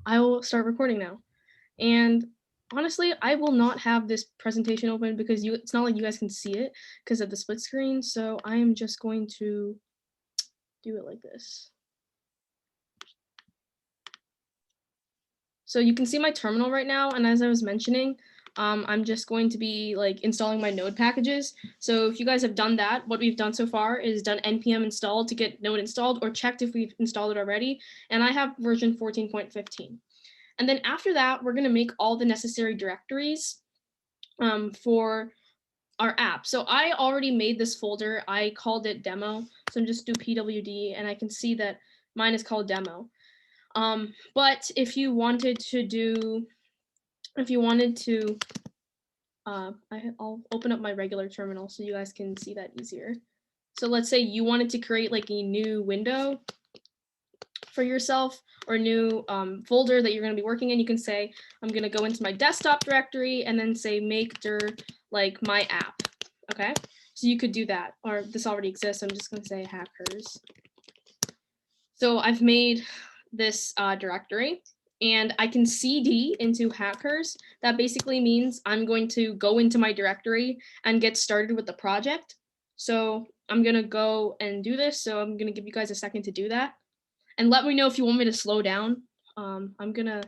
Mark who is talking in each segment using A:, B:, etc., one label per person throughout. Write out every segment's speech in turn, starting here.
A: I will start recording now. And honestly, I will not have this presentation open because it's not like you guys can see it because of the split screen. So I am just going to do it like this. So you can see my terminal right now. And as I was mentioning, I'm just going to be like installing my Node packages. So if you guys have done that, what we've done so far is done npm install to get Node installed or checked if we've installed it already. And I have version 14.15. And then after that, we're going to make all the necessary directories for our app. So I already made this folder. I called it demo. So I'm just do pwd and I can see that mine is called demo. But if you wanted to I'll open up my regular terminal so you guys can see that easier. So let's say you wanted to create like a new window for yourself or a new folder that you're going to be working in. You can say, I'm going to go into my desktop directory and then say make dir like my app. Okay, so you could do that, or this already exists. I'm just going to say HackHERS. So I've made this directory and I can cd into HackHERS. That basically means I'm going to go into my directory and get started with the project. So I'm going to go and do this. So I'm going to give you guys a second to do that. And let me know if you want me to slow down. I'm gonna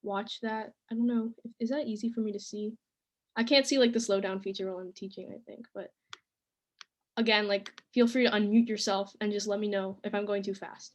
A: watch that. I don't know. Is that easy for me to see? I can't see like the slow down feature while I'm teaching, I think. But again, like feel free to unmute yourself and just let me know if I'm going too fast.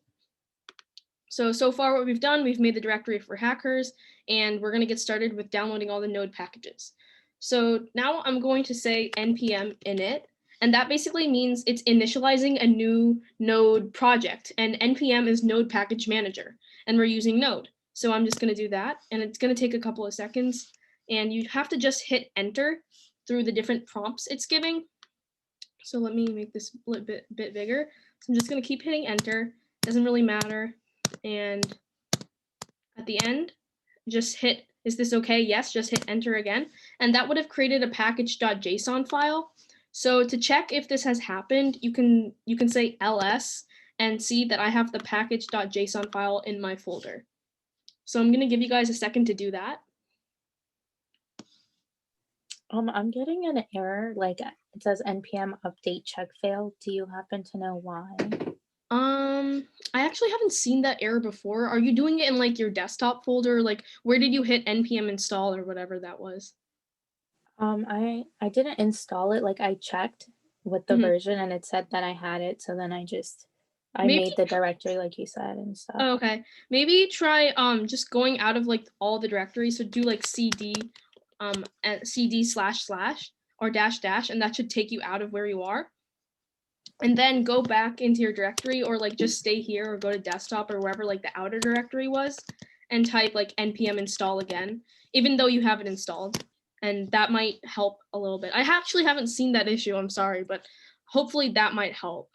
A: So far what we've done, we've made the directory for HackHERS, and we're gonna get started with downloading all the Node packages. So now I'm going to say npm init. And that basically means it's initializing a new Node project, and npm is Node Package Manager, and we're using Node. So I'm just going to do that, and it's going to take a couple of seconds, and you have to just hit enter through the different prompts it's giving. So let me make this a bit bigger. So I'm just going to keep hitting enter. Doesn't really matter. And at the end, just hit, is this okay? Yes, just hit enter again. And that would have created a package.json file. So to check if this has happened, you can say ls and see that I have the package.json file in my folder. So I'm going to give you guys a second to do that.
B: I'm getting an error, like it says npm update check failed. Do you happen to know why?
A: I actually haven't seen that error before. Are you doing it in like your desktop folder? Like where did you hit npm install or whatever that was?
B: I didn't install it. Like I checked with the version and it said that I had it. So then I made the directory like you said and stuff.
A: Oh, okay. Maybe try just going out of like all the directories. So do like cd cd / or -- and that should take you out of where you are. And then go back into your directory or like just stay here or go to desktop or wherever like the outer directory was and type like npm install again, even though you have it installed. And that might help a little bit. I actually haven't seen that issue, I'm sorry, but hopefully that might help.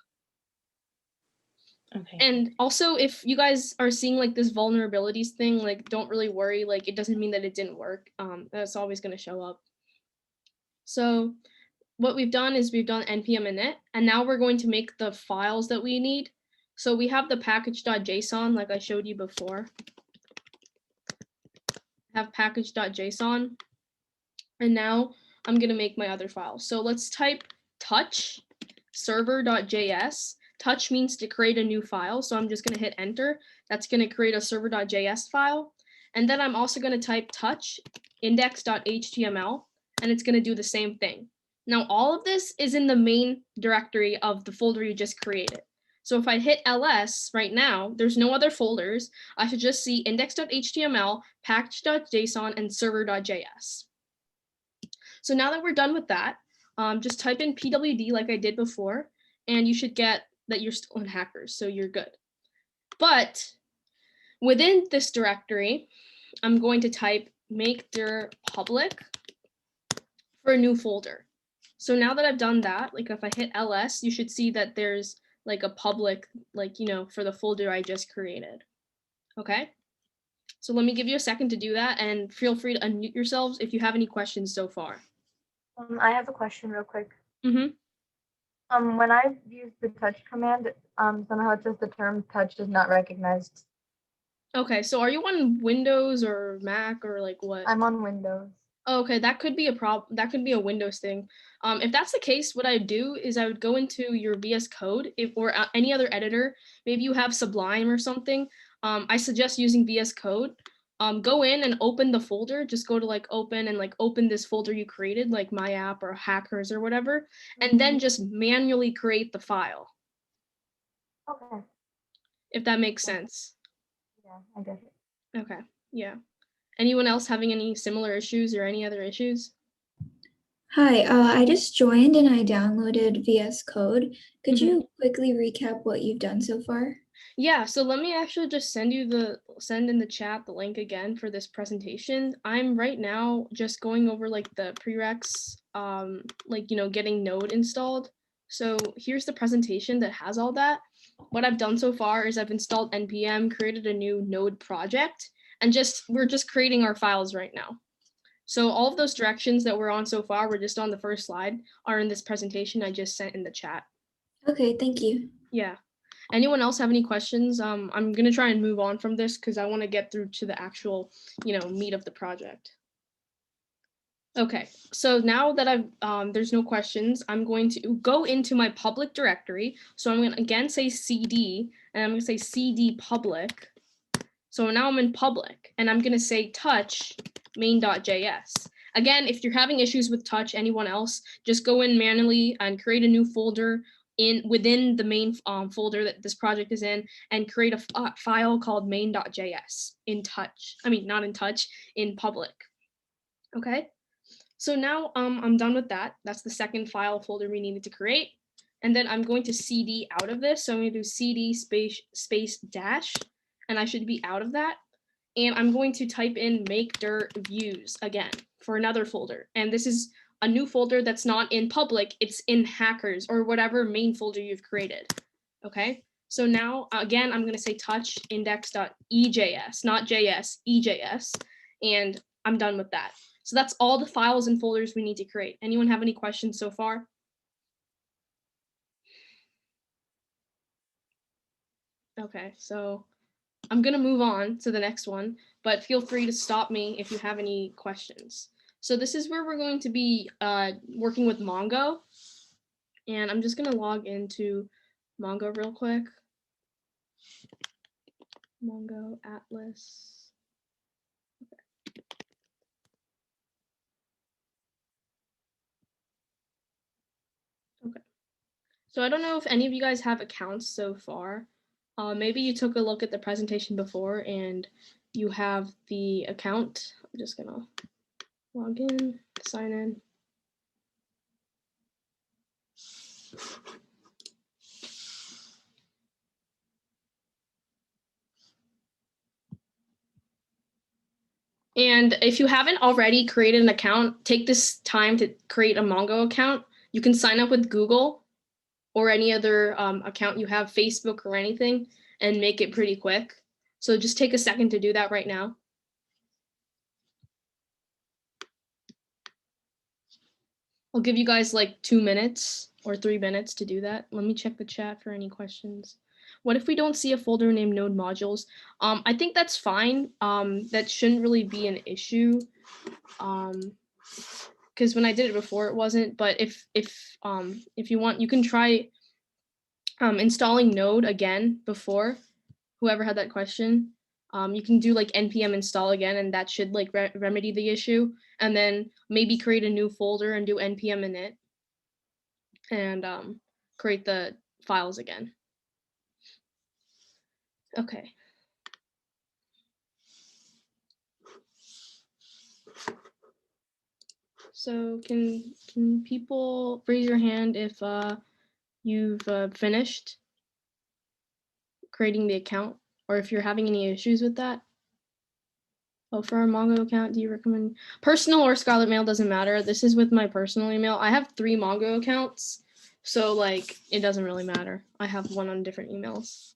B: Okay.
A: And also, if you guys are seeing like this vulnerabilities thing, like don't really worry, like it doesn't mean that it didn't work. That's always going to show up. So what we've done is we've done npm init, and now we're going to make the files that we need. So we have the package.json like I showed you before. I have package.json, and now I'm going to make my other file. So let's type touch server.js. Touch means to create a new file, so I'm just going to hit enter. That's going to create a server.js file. And then I'm also going to type touch index.html, and it's going to do the same thing. Now, all of this is in the main directory of the folder you just created. So if I hit ls right now, there's no other folders. I should just see index.html, package.json, and server.js. So now that we're done with that, just type in pwd like I did before, and you should get that you're still in HackHERS, so you're good. But within this directory, I'm going to type make dir public for a new folder. So now that I've done that, like if I hit ls, you should see that there's like a public, like, you know, for the folder I just created. Okay. So let me give you a second to do that, and feel free to unmute yourselves if you have any questions so far.
C: I have a question real quick.
A: Mm-hmm.
C: When I use the touch command, somehow it says the term touch is not recognized.
A: Okay, so are you on Windows or Mac or like what?
C: I'm on Windows.
A: Okay, that could be a problem. That could be a Windows thing. If that's the case, what I'd do is I would go into your VS Code or any other editor. Maybe you have Sublime or something. I suggest using VS Code. Go in and open the folder. Just go to like open and like open this folder you created, like my app or HackHERS or whatever, and then just manually create the file,
C: Okay.
A: if that makes sense.
C: Yeah, I get it.
A: Okay, yeah. Anyone else having any similar issues or any other issues?
D: Hi, I just joined and I downloaded VS Code. Could
A: Mhm.
D: you quickly recap what you've done so far?
A: Yeah, so let me actually just send in the chat the link again for this presentation. I'm right now just going over like the prereqs, like, you know, getting Node installed. So here's the presentation that has all that. What I've done so far is I've installed npm, created a new Node project, and we're just creating our files right now. So all of those directions that we're on so far, we're just on the first slide, are in this presentation I just sent in the chat.
D: Okay, thank you.
A: Yeah. Anyone else have any questions? I'm going to try and move on from this because I want to get through to the actual, you know, meat of the project. Okay, so now that there's no questions, I'm going to go into my public directory. So I'm going to again say CD, and I'm going to say CD public. So now I'm in public, and I'm going to say touch main.js. Again, if you're having issues with touch, anyone else, just go in manually and create a new folder within the main folder that this project is in, and create a file called main.js in touch. I mean, not in touch, in public. Okay. So now I'm done with that. That's the second file folder we needed to create. And then I'm going to CD out of this. So I'm going to do CD space dash, and I should be out of that. And I'm going to type in make dir views again for another folder. And this is a new folder that's not in public, it's in HackHERS or whatever main folder you've created. Okay, so now again, I'm going to say touch index.ejs, not JS, ejs, and I'm done with that. So that's all the files and folders we need to create. Anyone have any questions so far? Okay, so I'm going to move on to the next one, but feel free to stop me if you have any questions. So this is where we're going to be working with Mongo. And I'm just going to log into Mongo real quick. Mongo Atlas. Okay. So I don't know if any of you guys have accounts so far. Maybe you took a look at the presentation before and you have the account. I'm just going to log in, sign in. And if you haven't already created an account, take this time to create a Mongo account. You can sign up with Google or any other account you have, Facebook or anything, and make it pretty quick. So just take a second to do that right now. I'll give you guys like 2 minutes or 3 minutes to do that. Let me check the chat for any questions. What if we don't see a folder named node modules? I think that's fine. That shouldn't really be an issue. Because when I did it before, it wasn't. But if you want, you can try installing Node again before. Whoever had that question, you can do like npm install again, and that should like remedy the issue. And then maybe create a new folder and do npm init, and create the files again. Okay. So can people raise your hand if you've finished creating the account, or if you're having any issues with that? Oh, for our Mongo account, do you recommend personal or Scarlet Mail? Doesn't matter. This is with my personal email. I have 3 Mongo accounts, so like it doesn't really matter. I have one on different emails.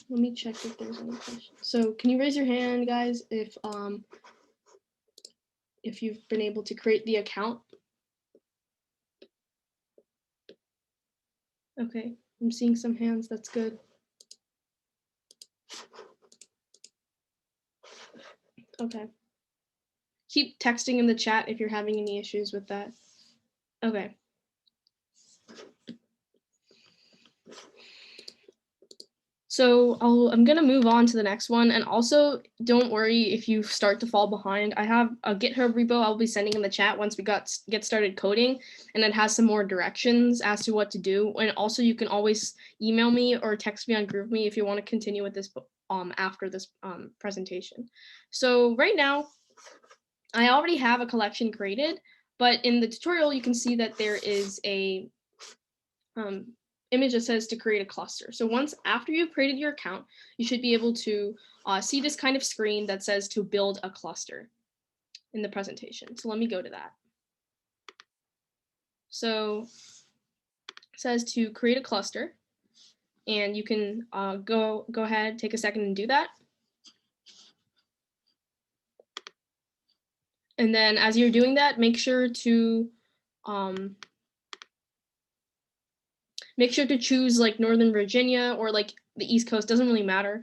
A: Let me check if there's any questions. So can you raise your hand, guys, if you've been able to create the account? Okay, I'm seeing some hands. That's good. Okay. Keep texting in the chat if you're having any issues with that. Okay. So I'm gonna move on to the next one, and also don't worry if you start to fall behind. I have a GitHub repo I'll be sending in the chat once we get started coding, and it has some more directions as to what to do. And also you can always email me or text me on GroupMe if you want to continue with this after this presentation. So right now, I already have a collection created, but in the tutorial you can see that there is a image that says to create a cluster. So once after you've created your account, you should be able to see this kind of screen that says to build a cluster in the presentation. So let me go to that. So it says to create a cluster, and you can go ahead, take a second and do that. And then as you're doing that, make sure to choose like Northern Virginia or like the East Coast, doesn't really matter.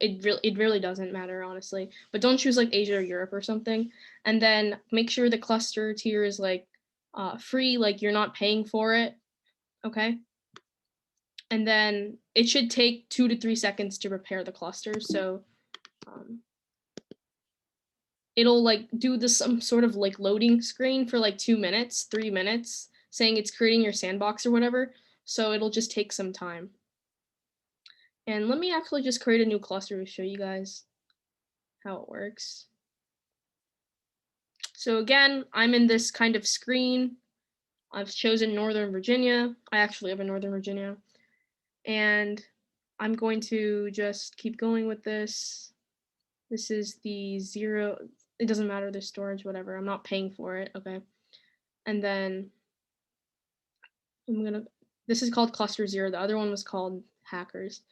A: It really doesn't matter, honestly, but don't choose like Asia or Europe or something. And then make sure the cluster tier is like free, like you're not paying for it, okay? And then it should take 2 to 3 seconds to prepare the cluster. So it'll like do this some sort of like loading screen for like 2 minutes, 3 minutes, saying it's creating your sandbox or whatever. So it'll just take some time. And let me actually just create a new cluster to show you guys how it works. So again, I'm in this kind of screen. I've chosen Northern Virginia. I actually live in Northern Virginia. And I'm going to just keep going with this. This is the 0. It doesn't matter, the storage, whatever. I'm not paying for it, okay? And then this is called cluster 0. The other one was called hackers.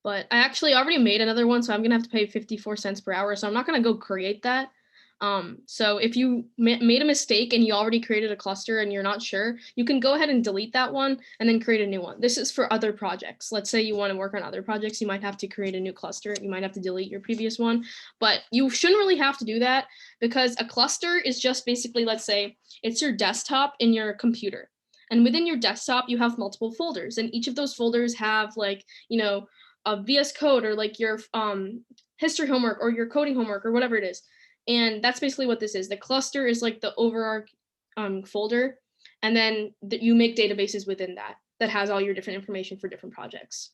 A: But I actually already made another one, so I'm gonna have to pay 54 cents per hour. So I'm not gonna go create that. So if you made a mistake and you already created a cluster and you're not sure, you can go ahead and delete that one and then create a new one. This is for other projects. Let's say you want to work on other projects, you might have to create a new cluster. You might have to delete your previous one, but you shouldn't really have to do that because a cluster is just basically, let's say it's your desktop in your computer. And within your desktop, you have multiple folders, and each of those folders have like, you know, a VS Code or like your history homework or your coding homework or whatever it is. And that's basically what this is. The cluster is like the overarching folder, and then you make databases within that has all your different information for different projects.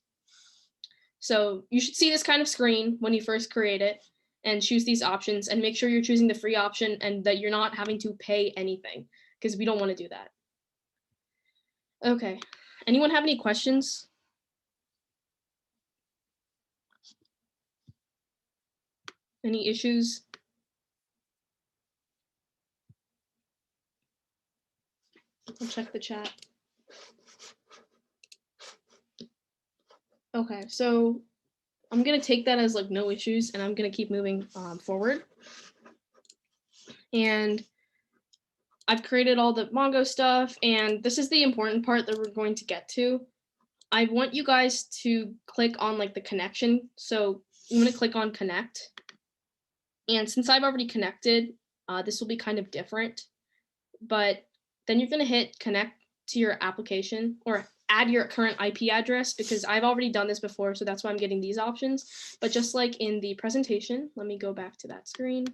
A: So you should see this kind of screen when you first create it and choose these options, and make sure you're choosing the free option and that you're not having to pay anything, because we don't want to do that. Okay, anyone have any questions? Any issues? I'll check the chat. Okay, so I'm gonna take that as like no issues, and I'm gonna keep moving forward. And I've created all the Mongo stuff, and this is the important part that we're going to get to. I want you guys to click on like the connection. So I'm gonna click on connect. And since I've already connected, this will be kind of different, but then you're gonna hit connect to your application or add your current IP address, because I've already done this before, so that's why I'm getting these options. But just like in the presentation, let me go back to that screen.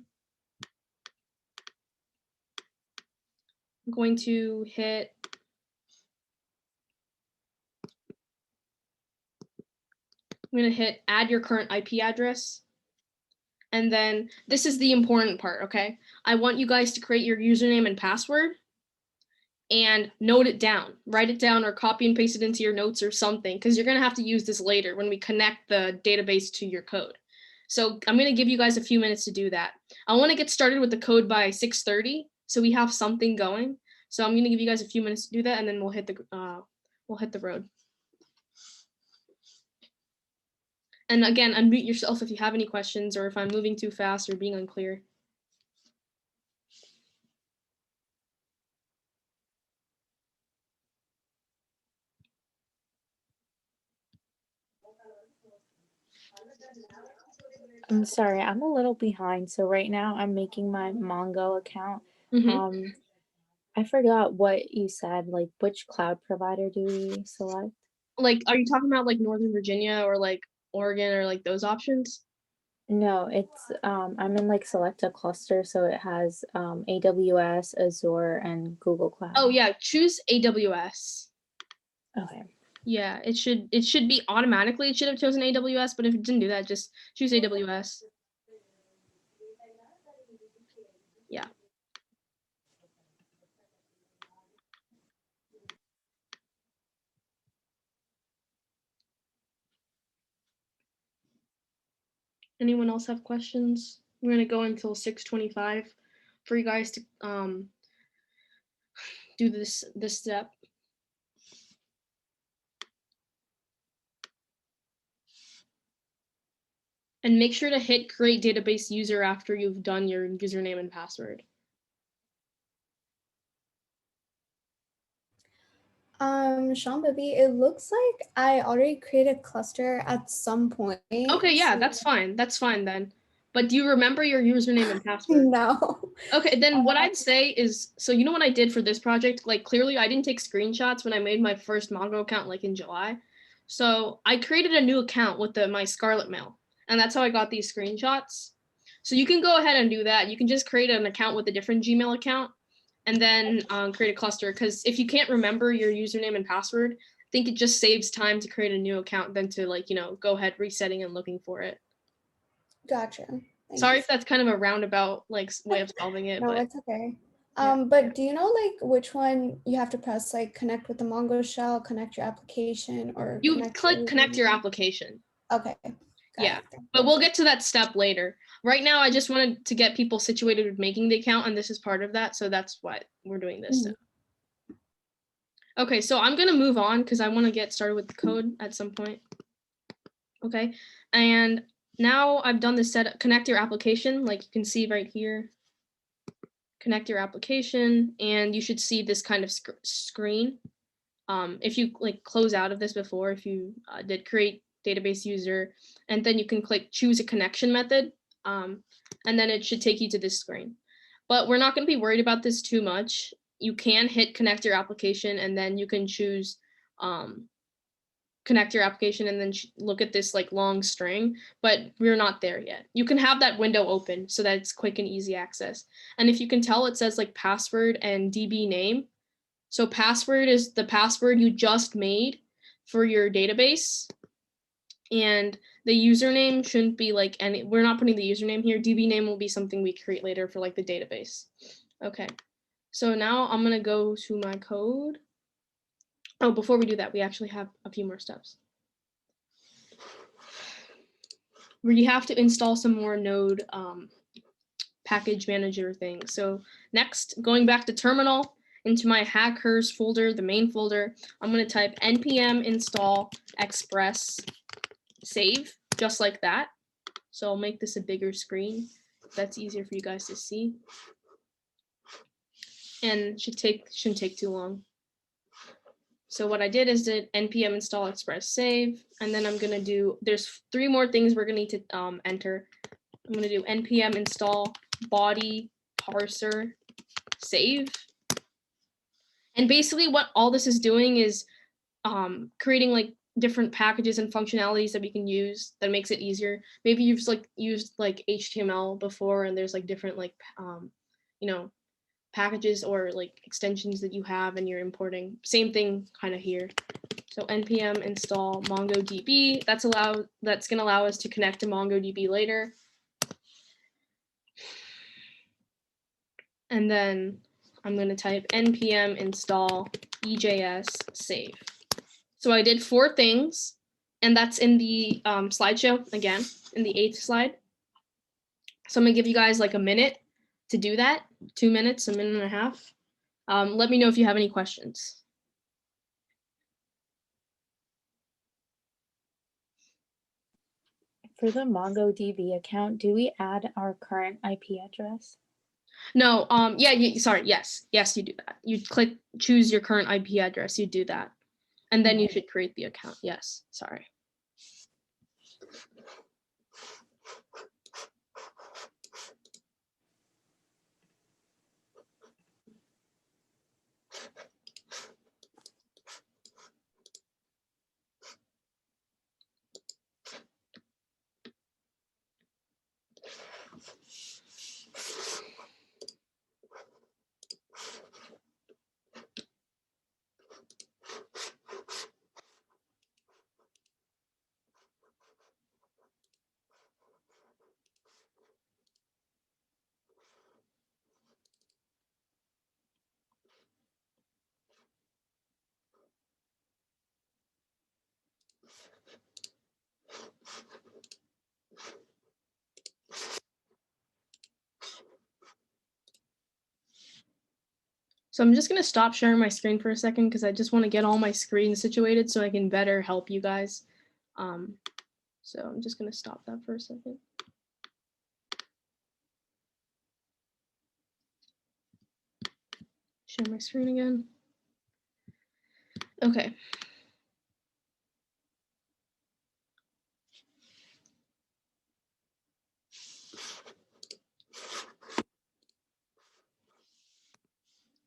A: I'm going to hit add your current IP address. And then this is the important part, okay? I want you guys to create your username and password and note it down. Write it down or copy and paste it into your notes or something, because you're gonna have to use this later when we connect the database to your code. So I'm gonna give you guys a few minutes to do that. I wanna get started with the code by 6:30, so we have something going. So I'm gonna give you guys a few minutes to do that, and then we'll hit the road. And again, unmute yourself if you have any questions or if I'm moving too fast or being unclear.
B: I'm sorry, I'm a little behind. So right now I'm making my Mongo account.
A: Mhm.
B: I forgot what you said, like which cloud provider do we select?
A: Like, are you talking about like Northern Virginia or like Oregon or like those options?
B: No, it's I'm in like select a cluster, so it has AWS, Azure, and Google Cloud.
A: Oh yeah, choose AWS.
B: Okay.
A: Yeah, it should be automatically, it should have chosen AWS, but if it didn't do that, just choose AWS. Yeah. Anyone else have questions? We're gonna go until 6:25 for you guys to do this step. And make sure to hit create database user after you've done your username and password.
E: Sean Baby, it looks like I already created a cluster at some point.
A: Okay, yeah,
E: so-
A: that's fine. That's fine then. But do you remember your username and password?
E: No.
A: Okay, then what I'd say is, so you know what I did for this project? Like clearly I didn't take screenshots when I made my first Mongo account like in July. So I created a new account with my Scarlet Mail, and that's how I got these screenshots. So you can go ahead and do that. You can just create an account with a different Gmail account and then create a cluster, because if you can't remember your username and password, I think it just saves time to create a new account than to like, go ahead resetting and looking for it.
E: Gotcha.
A: Sorry if
E: Thanks.
A: that's kind of a roundabout like way of solving it,
E: No,
A: but
E: it's okay.
A: yeah.
E: But do you know like which one you have to press, like connect with the Mongo shell, connect your application, or
A: You
E: connect
A: click connect your application.
E: Okay. Got
A: Yeah,
E: it.
A: but we'll get to that step later. Right now, I just wanted to get people situated with making the account, and this is part of that, so that's why we're doing this.
E: Mhm.
A: Okay, so I'm gonna move on because I want to get started with the code at some point. Okay, and now I've done the connect your application, like you can see right here. Connect your application, and you should see this kind of screen. If you like close out of this before, if you did create database user, and then you can click choose a connection method, and then it should take you to this screen. But we're not going to be worried about this too much. You can hit connect your application, and then you can choose connect your application, and then look at this like long string, but we're not there yet. You can have that window open so that it's quick and easy access. And if you can tell, it says like password and DB name. So password is the password you just made for your database. And the username shouldn't be like any, we're not putting the username here. DB name will be something we create later for like the database. Okay, so now I'm gonna go to my code. Oh, before we do that, we actually have a few more steps. We have to install some more Node package manager things. So next, going back to terminal, into my HackHERS folder, the main folder, I'm going to type npm install express save, just like that. So I'll make this a bigger screen. That's easier for you guys to see. And shouldn't take too long. So what I did is did npm install express save, and then I'm going to do, there's 3 more things we're going to need to enter. I'm going to do npm install body parser save. And basically what all this is doing is creating like different packages and functionalities that we can use that makes it easier. Maybe you've used like HTML before, and there's like different like, packages or like extensions that you have and you're importing. Same thing kind of here. So npm install MongoDB. That's going to allow us to connect to MongoDB later. And then I'm going to type npm install EJS save. So I did 4 things, and that's in the slideshow again, in the 8th slide. So I'm going to give you guys like a minute to do that, 2 minutes, a minute and a half. Let me know if you have any questions.
B: For the MongoDB account, do we add our current IP address?
A: No, sorry, yes, you do that. You click choose your current IP address, you do that. And then you should create the account. Yes, sorry. So I'm just going to stop sharing my screen for a second because I just want to get all my screens situated so I can better help you guys. So I'm just going to stop that for a second. Share my screen again. Okay.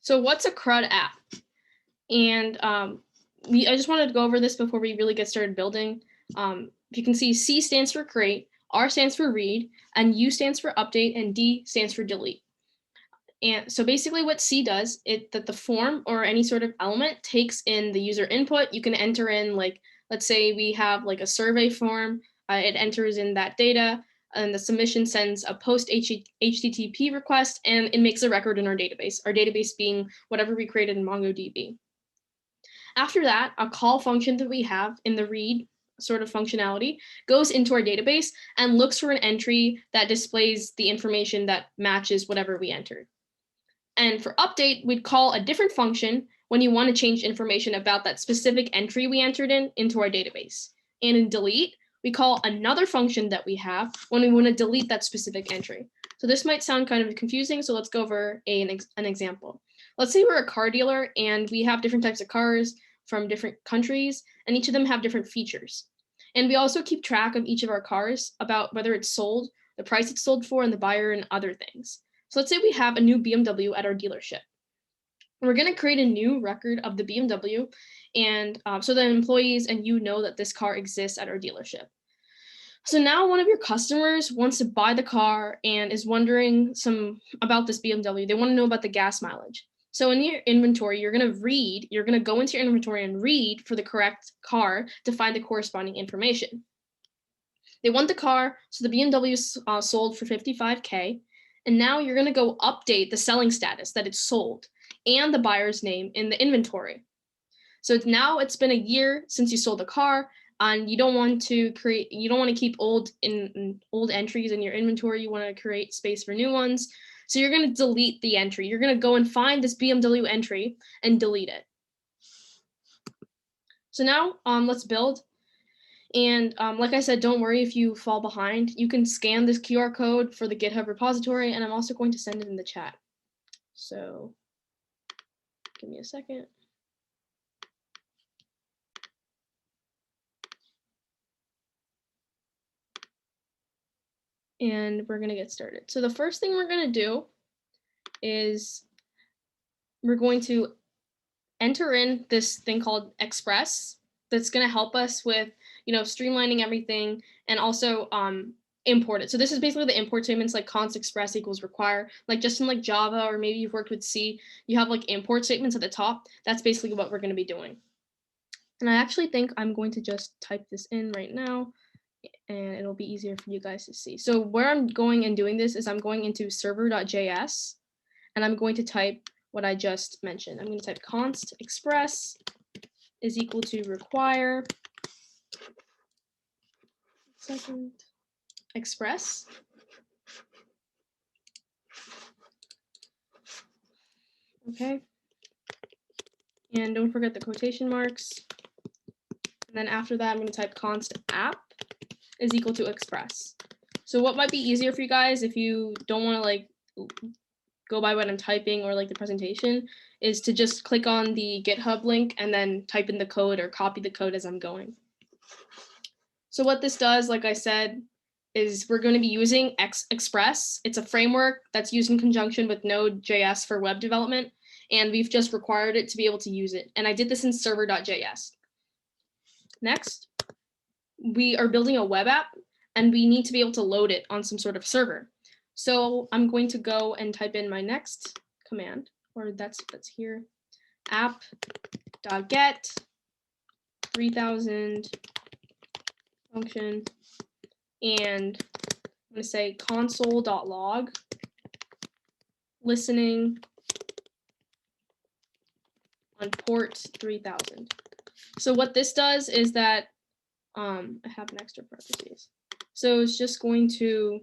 A: So what's a CRUD app? And I just wanted to go over this before we really get started building. You can see C stands for create, R stands for read, and U stands for update, and D stands for delete. And so basically what C does is that the form or any sort of element takes in the user input. You can enter in, like, let's say we have like a survey form, it enters in that data, and the submission sends a post HTTP request, and it makes a record in our database being whatever we created in MongoDB. After that, a call function that we have in the read sort of functionality goes into our database and looks for an entry that displays the information that matches whatever we entered. And for update, we'd call a different function when you want to change information about that specific entry we entered into our database. And in delete, we call another function that we have when we want to delete that specific entry. So this might sound kind of confusing, so let's go over an example. Let's say we're a car dealer and we have different types of cars from different countries, and each of them have different features. And we also keep track of each of our cars about whether it's sold, the price it's sold for, and the buyer, and other things. So let's say we have a new BMW at our dealership. We're going to create a new record of the BMW, and so that employees and you know that this car exists at our dealership. So now one of your customers wants to buy the car and is wondering about this BMW. They want to know about the gas mileage. So in your inventory, you're going to go into your inventory and read for the correct car to find the corresponding information. They want the car, so the BMW is sold for $55K. And now you're going to go update the selling status that it's sold and the buyer's name in the inventory. So it's been a year since you sold the car, and you don't want to keep old entries in your inventory. You want to create space for new ones. So you're going to delete the entry. You're going to go and find this BMW entry and delete it. So now let's build. And like I said, don't worry if you fall behind. You can scan this QR code for the GitHub repository, and I'm also going to send it in the chat. So give me a second. And we're going to get started. So the first thing we're going to do is we're going to enter in this thing called Express that's going to help us with, streamlining everything and also import it. So this is basically the import statements, like const express equals require, like just in like Java, or maybe you've worked with C, you have like import statements at the top. That's basically what we're going to be doing. And I actually think I'm going to just type this in right now, and it'll be easier for you guys to see. So where I'm going and doing this is I'm going into server.js, and I'm going to type what I just mentioned. I'm going to type const express is equal to require express. Okay. And don't forget the quotation marks. And then after that, I'm going to type const app is equal to express. So what might be easier for you guys if you don't want to like go by what I'm typing or like the presentation is to just click on the GitHub link and then type in the code or copy the code as I'm going. So what this does, like I said, is we're going to be using Express. It's a framework that's used in conjunction with Node.js for web development, and we've just required it to be able to use it. And I did this in server.js. Next, we are building a web app, and we need to be able to load it on some sort of server. So I'm going to go and type in my next command, or that's here, app.get 3000 function, and I'm going to say console.log listening on port 3000. So what this does is that I have an extra parentheses. So it's just going to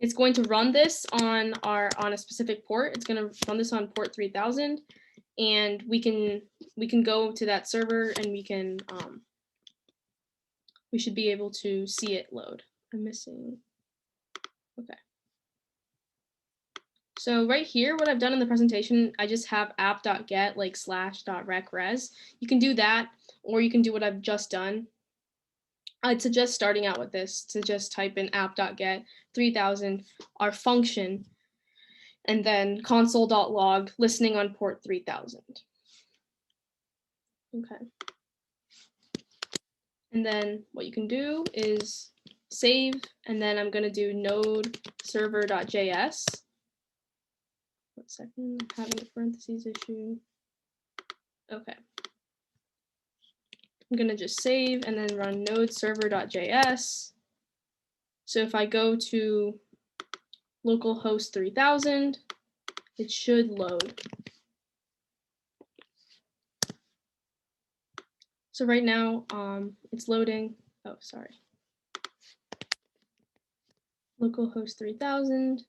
A: it's going to run this on a specific port. It's going to run this on port 3000, and we can go to that server and we should be able to see it load. I'm missing. Okay. So right here, what I've done in the presentation, I just have app.get like /.recres. You can do that, or you can do what I've just done. I'd suggest starting out with this to just type in app.get 3000, our function, and then console.log listening on port 3000. Okay. And then what you can do is save, and then I'm going to do node server.js. 1 second, I'm having a parentheses issue. Okay. I'm going to just save and then run node server.js. So if I go to localhost 3000, it should load. So right now, it's loading. Oh, sorry. Localhost 3000,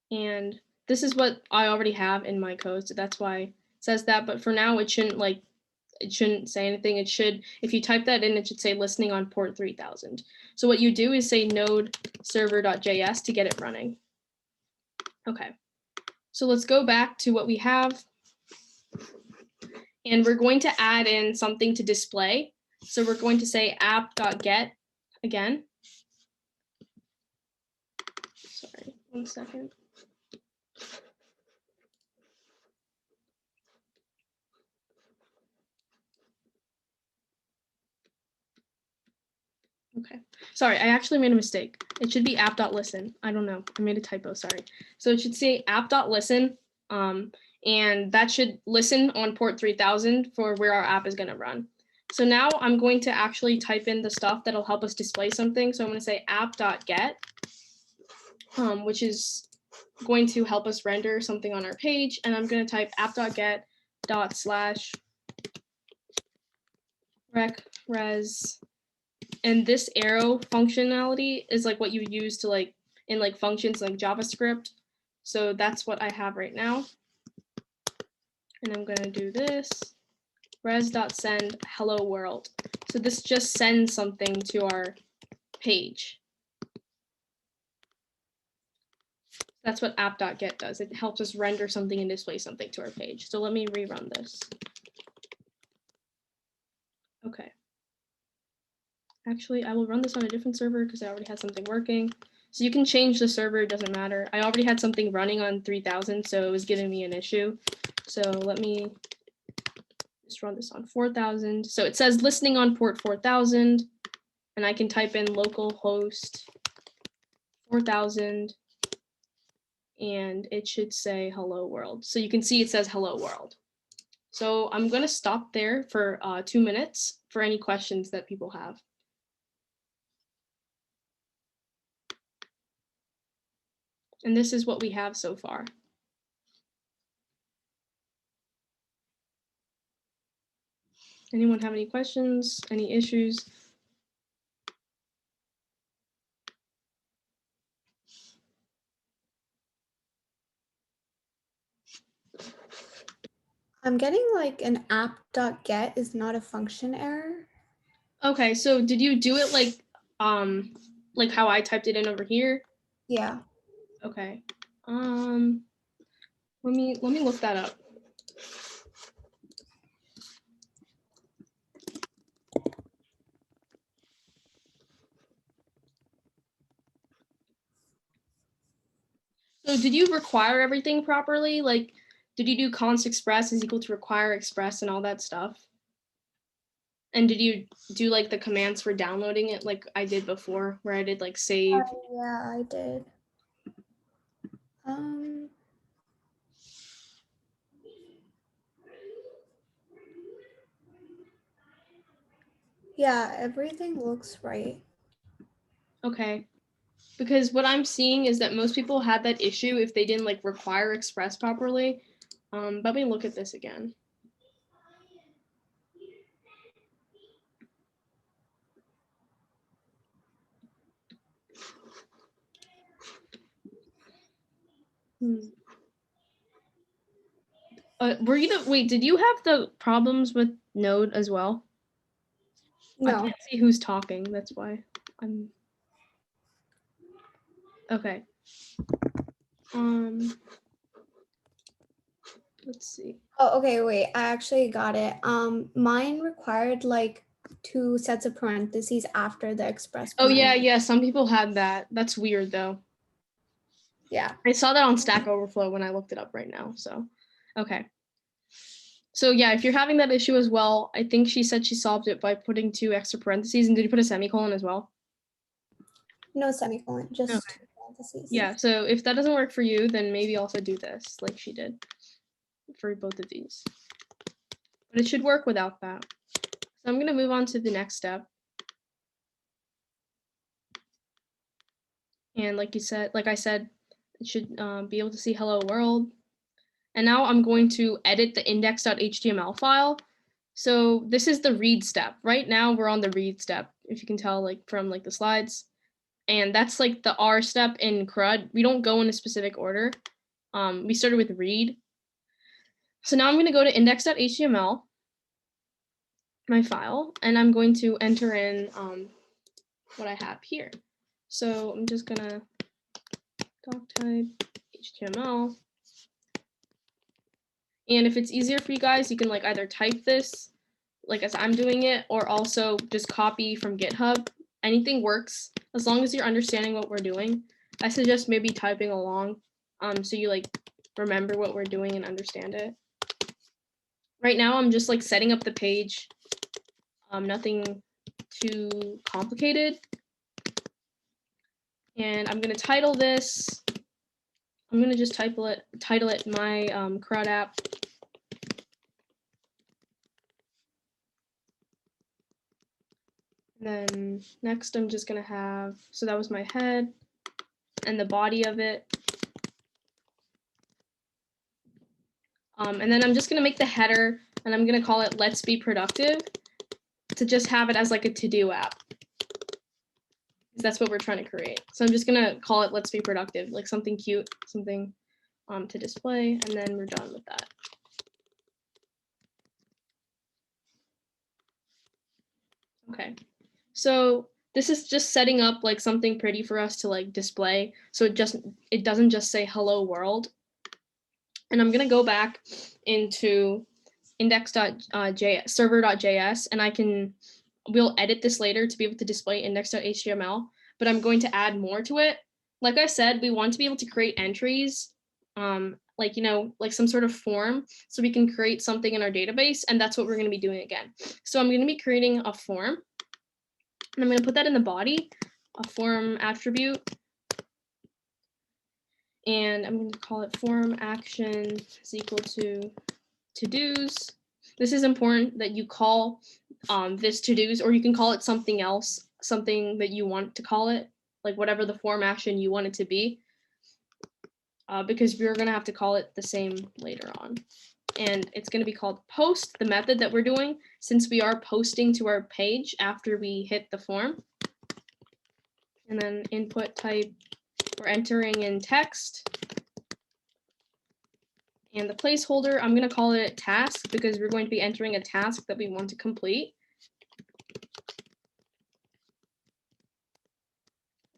A: and this is what I already have in my code, so that's why it says that. But for now, it shouldn't say anything. It should, if you type that in, it should say listening on port 3000. So what you do is say node server.js to get it running. Okay, so let's go back to what we have, and we're going to add in something to display. So we're going to say app.get again. Sorry, 1 second. Okay, sorry, I actually made a mistake. It should be app.listen. I don't know, I made a typo, sorry. So it should say app.listen, and that should listen on port 3000 for where our app is gonna run. So now I'm going to actually type in the stuff that'll help us display something. So I'm gonna say app.get, which is going to help us render something on our page. And I'm gonna type app.get /recres. And this arrow functionality is like what you use to like in like functions like JavaScript. So that's what I have right now. And I'm gonna do this res.send hello world. So this just sends something to our page. That's what app.get does. It helps us render something and display something to our page. So let me rerun this. Okay. Actually, I will run this on a different server because I already had something working. So you can change the server, it doesn't matter. I already had something running on 3000, so it was giving me an issue. So let me just run this on 4000. So it says listening on port 4000, and I can type in localhost 4000, and it should say hello world. So you can see it says hello world. So I'm gonna stop there for 2 minutes for any questions that people have. And this is what we have so far. Anyone have any questions, any issues?
E: I'm getting like an app.get is not a function error.
A: Okay, so did you do it like how I typed it in over here?
E: Yeah.
A: Okay. Let me look that up. So did you require everything properly? Like, did you do const express is equal to require express and all that stuff? And did you do like the commands for downloading it like I did before, where I did like save?
E: Yeah, I did. Yeah, everything looks right.
A: Okay. Because what I'm seeing is that most people had that issue if they didn't like require express properly. But let me look at this again. Wait, did you have the problems with Node as well? I
E: No.
A: can't see who's talking, that's why I'm okay. Let's see.
E: Oh, okay, wait. I actually got it. Mine required like 2 sets of parentheses after the express
A: Oh
E: parentheses.
A: yeah, some people had that. That's weird though.
E: Yeah.
A: I saw that on Stack Overflow when I looked it up right now. So, okay. So yeah, if you're having that issue as well, I think she said she solved it by putting 2 extra parentheses. And did you put a semicolon as well?
E: No semicolon, just
A: Okay.
E: 2 parentheses.
A: Yeah, so if that doesn't work for you, then maybe also do this like she did for both of these. But it should work without that. So I'm gonna move on to the next step. And like I said, it should be able to see hello world. And now I'm going to edit the index.html file. So this is the read step. Right now we're on the read step, if you can tell like from like the slides. And that's like the R step in CRUD. We don't go in a specific order. We started with read. So now I'm going to go to index.html, my file, and I'm going to enter in what I have here. So I'm just going to doc type HTML. And if it's easier for you guys, you can like either type this like as I'm doing it, or also just copy from GitHub. Anything works as long as you're understanding what we're doing. I suggest maybe typing along so you like remember what we're doing and understand it. Right now I'm just like setting up the page. Nothing too complicated. And I'm gonna title this. I'm gonna just title it my CRUD app. And then next I'm just gonna have, so that was my head and the body of it. And then I'm just gonna make the header and I'm gonna call it Let's Be Productive to just have it as like a to-do app. That's what we're trying to create. So I'm just gonna call it Let's Be Productive, like something cute, something to display, and then we're done with that. Okay, so this is just setting up like something pretty for us to like display. So it doesn't just say hello world. And I'm gonna go back into index.js, server.js, and we'll edit this later to be able to display index.html, but I'm going to add more to it. Like I said, we want to be able to create entries, like, you know, like some sort of form, so we can create something in our database, and that's what we're going to be doing again. So I'm going to be creating a form, and I'm going to put that in the body, a form attribute, and I'm going to call it form action is equal to to-dos. This is important that you call this to-dos, or you can call it something else, something that you want to call it, like whatever the form action you want it to be, because we're going to have to call it the same later on. And it's going to be called post, the method that we're doing, since we are posting to our page after we hit the form. And then input type, we're entering in text. And the placeholder, I'm going to call it task because we're going to be entering a task that we want to complete.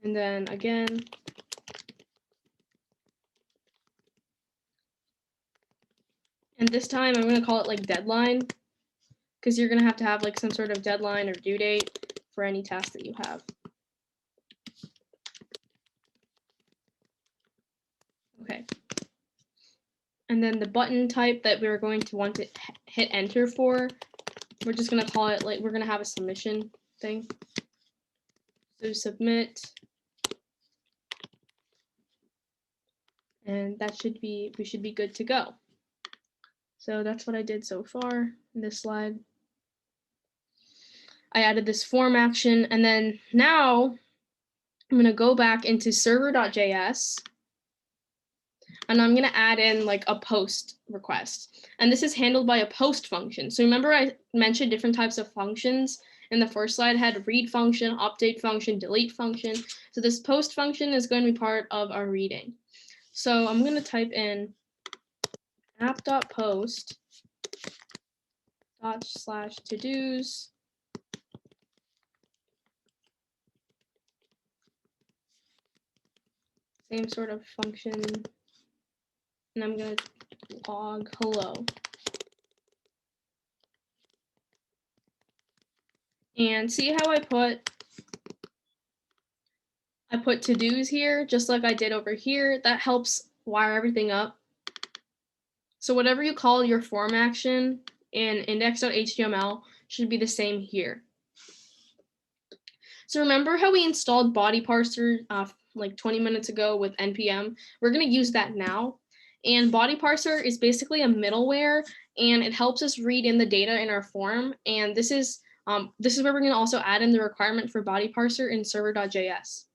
A: And then again, and this time I'm going to call it like deadline because you're going to have like some sort of deadline or due date for any task that you have. Okay. And then the button type that we're going to want to hit enter for, we're just going to call it like, we're going to have a submission thing. So submit. And that we should be good to go. So that's what I did so far in this slide. I added this form action, and then now I'm going to go back into server.js, and I'm going to add in like a post request. And this is handled by a post function. So remember I mentioned different types of functions in the first slide, had read function, update function, delete function. So this post function is going to be part of our reading. So I'm going to type in app.post /to-dos same sort of function, and I'm going to log hello. And see how I put to-dos here, just like I did over here. That helps wire everything up. So whatever you call your form action in index.html should be the same here. So remember how we installed body parser like 20 minutes ago with npm? We're going to use that now. And body parser is basically a middleware, and it helps us read in the data in our form. And this is where we're going to also add in the requirement for body parser in server.js.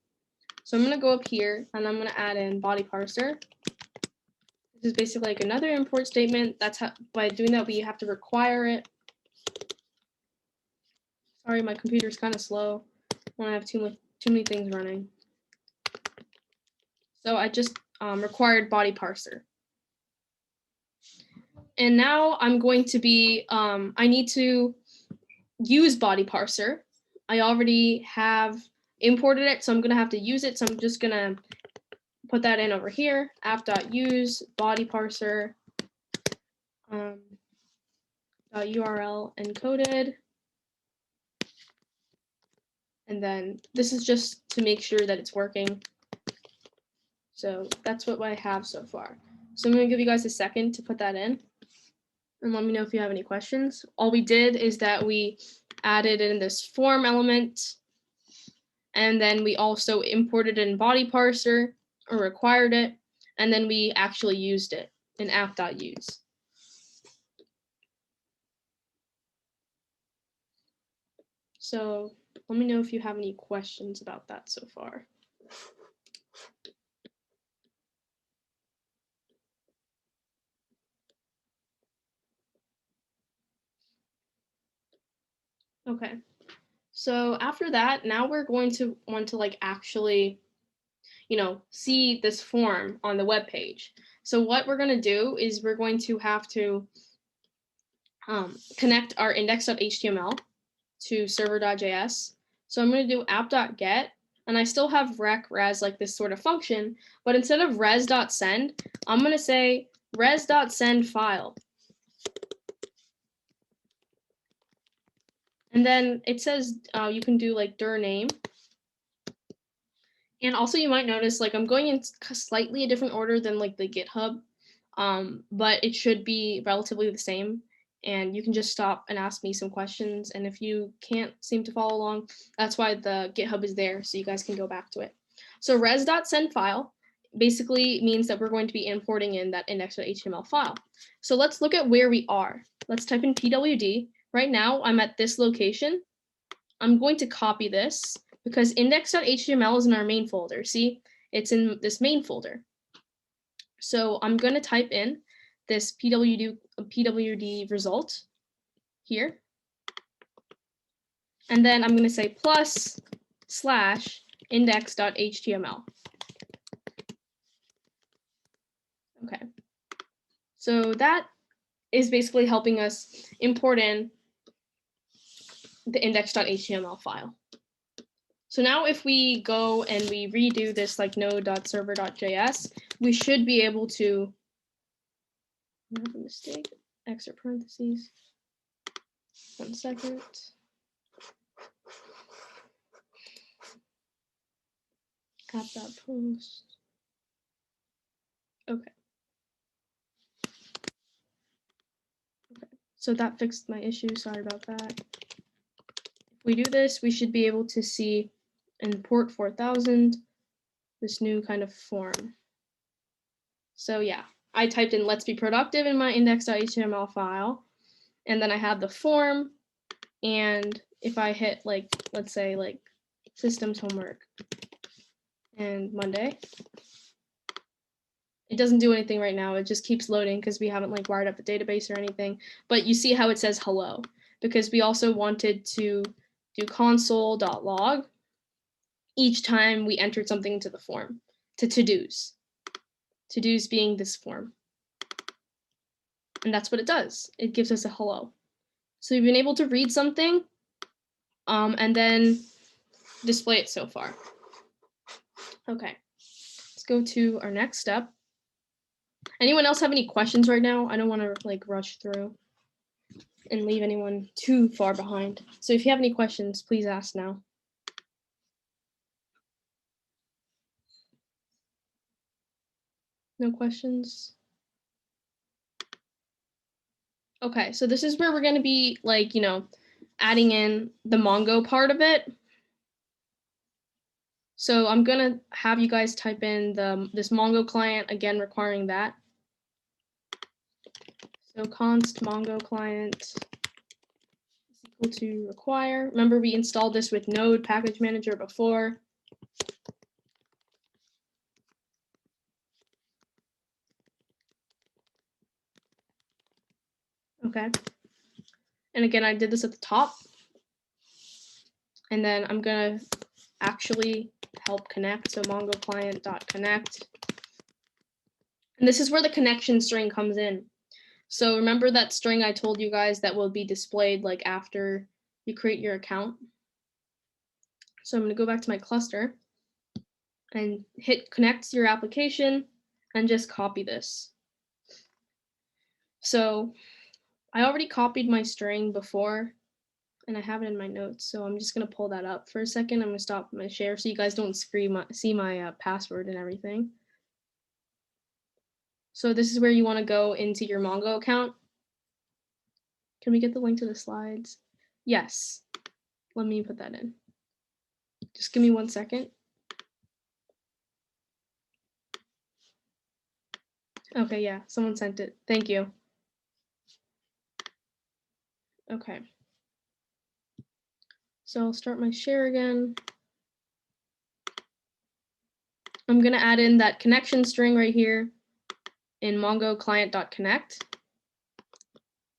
A: So I'm going to go up here and I'm going to add in body parser. This is basically like another import statement. That's how, by doing that, we have to require it. Sorry, my computer's kind of slow when I have too many things running. So I just required body parser. And now I'm going to be, I need to use body parser. I already have imported it, so I'm going to have to use it. So I'm just going to put that in over here, app.use body parser .url encoded. And then this is just to make sure that it's working. So that's what I have so far. So I'm going to give you guys a second to put that in. And let me know if you have any questions. All we did is that we added in this form element. And then we also imported in body parser, or required it. And then we actually used it in app.use. So let me know if you have any questions about that so far. Okay, so after that, now we're going to want to like actually, see this form on the web page. So what we're going to do is we're going to have to connect our index.html to server.js. So I'm going to do app.get, and I still have res like this sort of function, but instead of res.send, I'm going to say res.send file. And then it says you can do like dir name. And also you might notice like I'm going in slightly a different order than like the GitHub, but it should be relatively the same. And you can just stop and ask me some questions. And if you can't seem to follow along, that's why the GitHub is there, so you guys can go back to it. So res.send file basically means that we're going to be importing in that index.html file. So let's look at where we are. Let's type in pwd. Right now, I'm at this location. I'm going to copy this because index.html is in our main folder. See, it's in this main folder. So I'm going to type in this pwd result here. And then I'm going to say +/ index.html. Okay. So that is basically helping us import in the index.html file. So now if we go and we redo this like node.server.js, we should be able to, I have a mistake, extra parentheses. 1 second. App.post. Okay. So that fixed my issue, sorry about that. If we do this, we should be able to see in port 4000, this new kind of form. So yeah, I typed in let's be productive in my index.html file, and then I have the form, and if I hit like, let's say like systems homework and Monday, it doesn't do anything right now. It just keeps loading because we haven't like wired up the database or anything. But you see how it says hello, because we also wanted to do console.log each time we entered something into the form to to-dos. to-dos being this form. And that's what it does. It gives us a hello. So we've been able to read something and then display it so far. Okay, let's go to our next step. Anyone else have any questions right now? I don't want to like rush through and leave anyone too far behind. So if you have any questions, please ask now. No questions? Okay, so this is where we're going to be like, you know, adding in the Mongo part of it. So I'm going to have you guys type in this Mongo client, again, requiring that. So const Mongo client is equal to require. Remember, we installed this with Node Package Manager before. Okay. And again, I did this at the top. And then I'm going to actually help connect. So Mongo client.connect. And this is where the connection string comes in. So remember that string I told you guys that will be displayed like after you create your account. So I'm going to go back to my cluster and hit connect to your application and just copy this. So I already copied my string before and I have it in my notes. So I'm just going to pull that up for a second. I'm going to stop my share so you guys don't see my password and everything. So this is where you want to go into your Mongo account. Can we get the link to the slides? Yes. Let me put that in. Just give me 1 second. Okay, yeah, someone sent it. Thank you. Okay. So I'll start my share again. I'm going to add in that connection string right here in Mongo client.connect.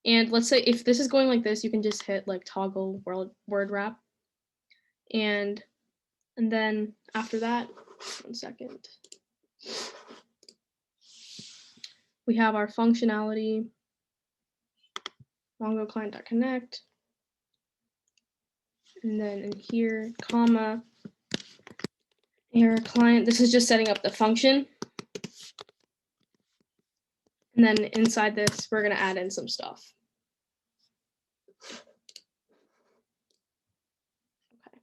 A: And let's say if this is going like this, you can just hit like toggle word wrap. And then after that, 1 second. We have our functionality, Mongo client.connect. And then in here, comma, error client. This is just setting up the function. And then inside this, we're going to add in some stuff. Okay.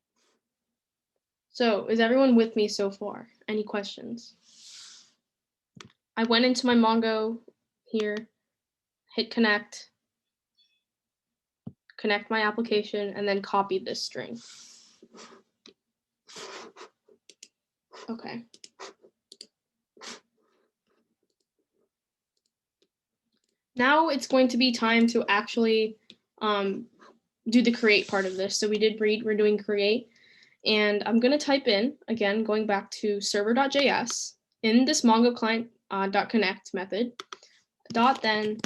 A: So is everyone with me so far? Any questions? I went into my Mongo here, hit connect my application, and then copied this string. Okay. Now it's going to be time to actually do the create part of this. So we did read, we're doing create. And I'm going to type in, again, going back to server.js, in this Mongo client .connect method, then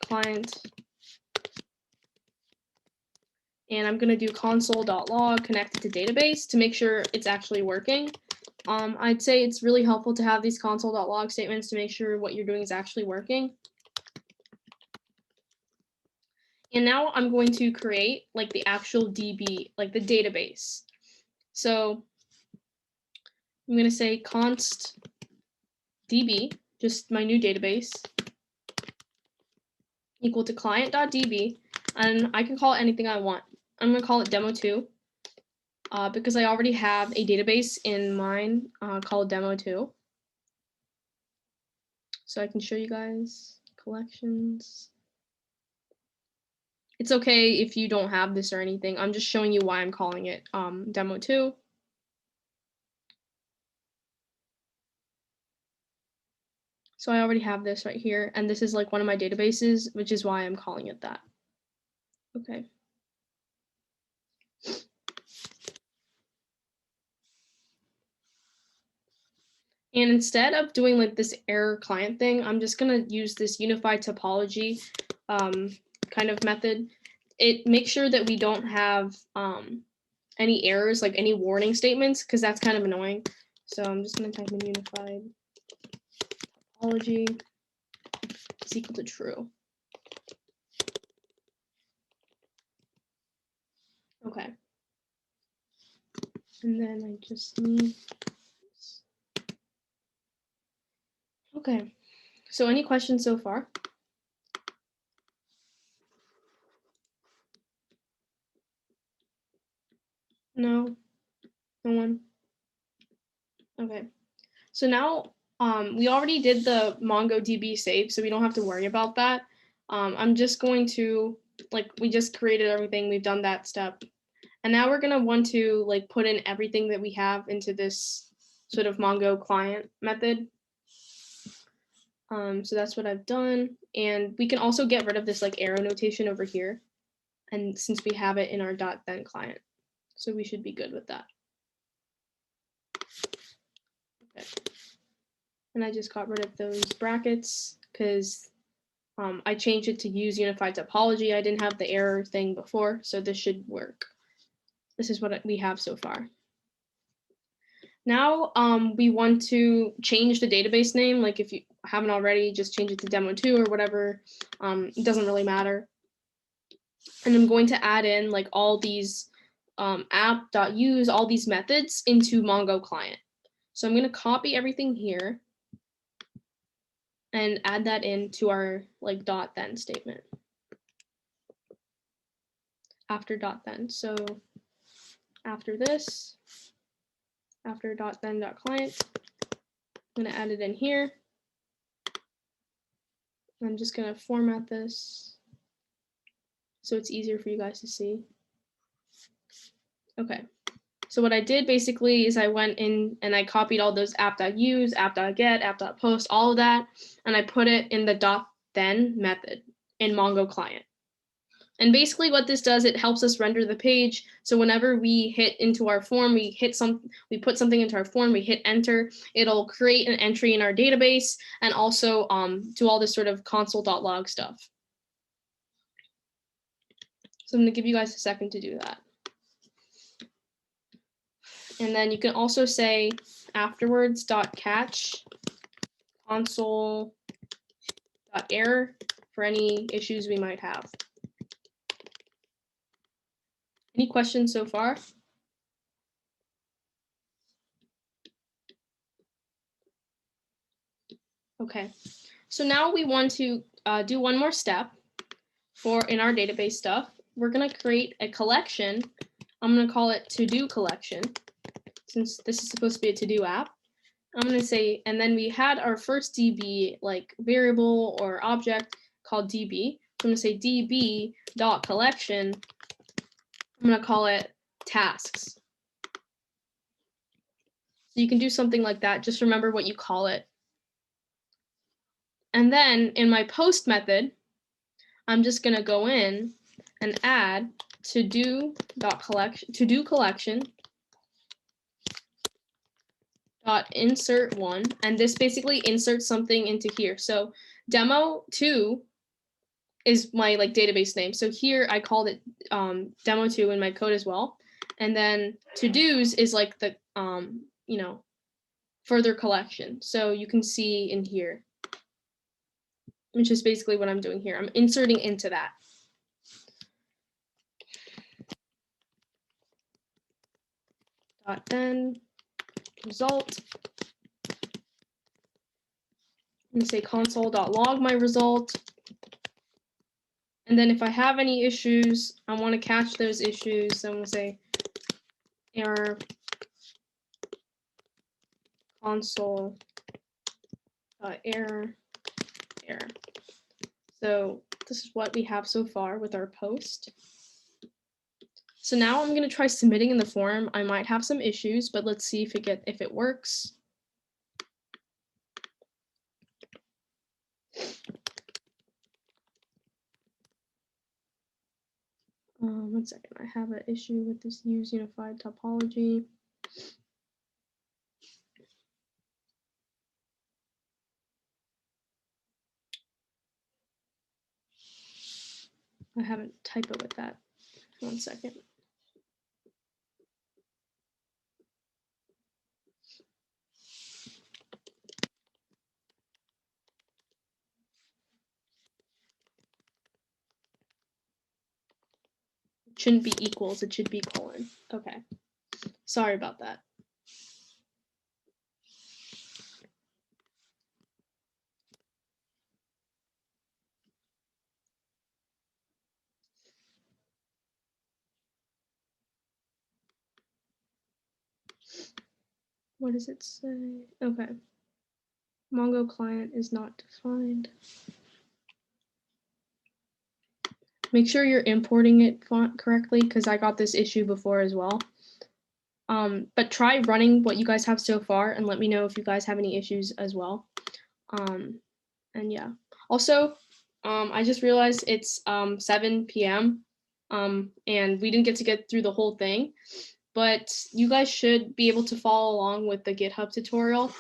A: client, and I'm going to do console.log connected to database to make sure it's actually working. I'd say it's really helpful to have these console.log statements to make sure what you're doing is actually working. And now I'm going to create like the actual DB, like the database. So I'm going to say const DB, just my new database, equal to client.db, and I can call it anything I want. I'm going to call it demo2 because I already have a database in mine called demo2. So I can show you guys collections. It's okay if you don't have this or anything. I'm just showing you why I'm calling it demo2. So I already have this right here, and this is like one of my databases, which is why I'm calling it that. Okay. And instead of doing like this error client thing, I'm just gonna use this unified topology kind of method. It makes sure that we don't have any errors, like any warning statements, because that's kind of annoying. So I'm just gonna type in unified topology is equal to true. Okay. And then I just need this. Okay. So any questions so far? No? No one? Okay. So now we already did the MongoDB save, so we don't have to worry about that. I'm just going to, like, we just created everything. We've done that step. And now we're going to want to like put in everything that we have into this sort of Mongo client method. So that's what I've done. And we can also get rid of this like arrow notation over here. And since we have it in our .then client, so we should be good with that. Okay. And I just got rid of those brackets because I changed it to use unified topology. I didn't have the error thing before, so this should work. This is what we have so far. Now we want to change the database name. Like if you haven't already, just change it to demo2 or whatever. It doesn't really matter. And I'm going to add in like all these app.use, all these methods into Mongo client. So I'm going to copy everything here and add that into our like .then statement after .then. So after this, after .then.client, I'm going to add it in here. I'm just going to format this so it's easier for you guys to see. Okay. So what I did basically is I went in and I copied all those app.use, app.get, app.post, all of that, and I put it in the .then method in Mongo client. And basically what this does, it helps us render the page. So whenever we hit into our form, we put something into our form, we hit enter, it'll create an entry in our database and also do all this sort of console.log stuff. So I'm going to give you guys a second to do that. And then you can also say afterwards .catch console.error for any issues we might have. Any questions so far? Okay, so now we want to do one more step in our database stuff. We're going to create a collection. I'm going to call it to-do collection, since this is supposed to be a to-do app. I'm going to say, and then we had our first DB like variable or object called DB. So I'm going to say db.collection. I'm going to call it tasks. So you can do something like that. Just remember what you call it. And then in my post method, I'm just going to go in and add to-do collection .insert one, and this basically inserts something into here. So demo2 is my like database name. So here I called it demo2 in my code as well. And then to-dos is like the you know, further collection. So you can see in here, which is basically what I'm doing here. I'm inserting into that. .then result. I'm going to say console.log my result. And then if I have any issues, I want to catch those issues. So I'm going to say error console.error. So this is what we have so far with our post. So now I'm going to try submitting in the form. I might have some issues, but let's see if it works. One second, I have an issue with this use unified topology. I have a typo with that. 1 second. shouldn't be equals, it should be colon. Okay, sorry about that. What does it say? Okay. Mongo client is not defined. Make sure you're importing it font correctly because I got this issue before as well. But try running what you guys have so far and let me know if you guys have any issues as well. And yeah. Also, I just realized it's 7 p.m. And we didn't get through the whole thing, but you guys should be able to follow along with the GitHub tutorial.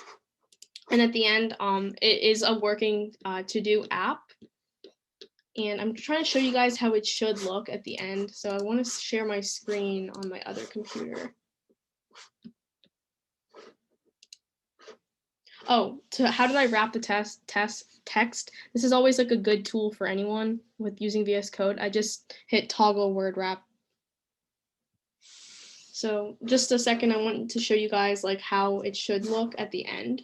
A: And at the end, it is a working to-do app. And I'm trying to show you guys how it should look at the end. So I want to share my screen on my other computer. Oh, how did I wrap the text? This is always like a good tool for anyone with using VS Code. I just hit toggle word wrap. So just a second, I want to show you guys like how it should look at the end.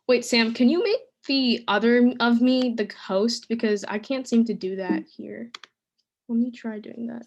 A: Wait, Sam, can you make the other of me the host? Because I can't seem to do that here. Let me try doing that.